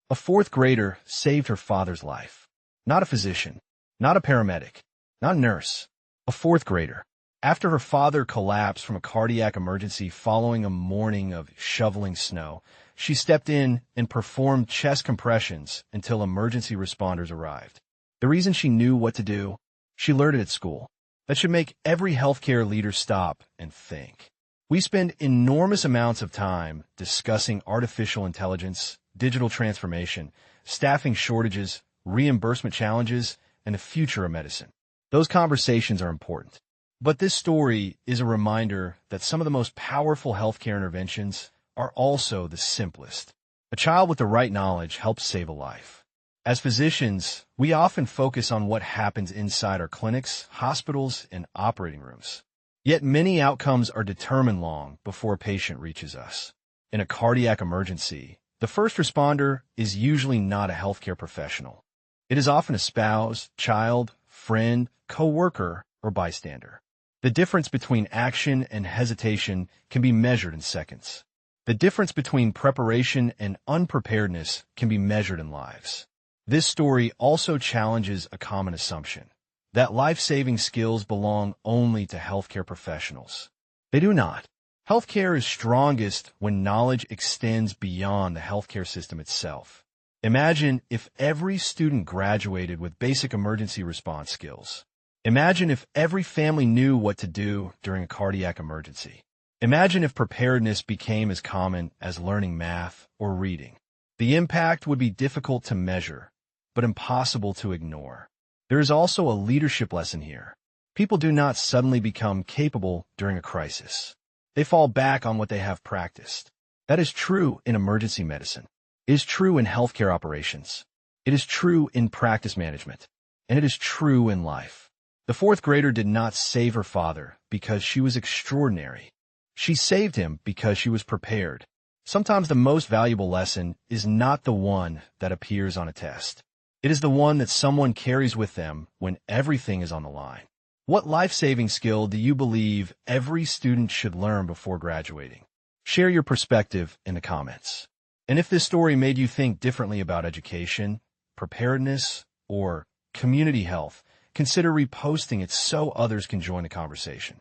A fourth grader saved her father's life. Not a physician, not a paramedic, not a nurse. A fourth grader. After her father collapsed from a cardiac emergency following a morning of shoveling snow, she stepped in and performed chest compressions until emergency responders arrived. The reason she knew what to do? She learned it at school. That should make every healthcare leader stop and think. We spend enormous amounts of time discussing artificial intelligence, digital transformation, staffing shortages, reimbursement challenges, and the future of medicine. Those conversations are important. But this story is a reminder that some of the most powerful healthcare interventions are also the simplest. A child with the right knowledge helps save a life. As physicians, we often focus on what happens inside our clinics, hospitals, and operating rooms. Yet many outcomes are determined long before a patient reaches us. In a cardiac emergency, the first responder is usually not a healthcare professional. It is often a spouse, child, friend, coworker, or bystander. The difference between action and hesitation can be measured in seconds. The difference between preparation and unpreparedness can be measured in lives. This story also challenges a common assumption, that life-saving skills belong only to healthcare professionals. They do not. Healthcare is strongest when knowledge extends beyond the healthcare system itself. Imagine if every student graduated with basic emergency response skills. Imagine if every family knew what to do during a cardiac emergency. Imagine if preparedness became as common as learning math or reading. The impact would be difficult to measure, but impossible to ignore. There is also a leadership lesson here. People do not suddenly become capable during a crisis. They fall back on what they have practiced. That is true in emergency medicine. It is true in healthcare operations. It is true in practice management. And it is true in life. The fourth grader did not save her father because she was extraordinary. She saved him because she was prepared. Sometimes the most valuable lesson is not the one that appears on a test. It is the one that someone carries with them when everything is on the line. What life-saving skill do you believe every student should learn before graduating? Share your perspective in the comments. And if this story made you think differently about education, preparedness, or community health, consider reposting it so others can join the conversation.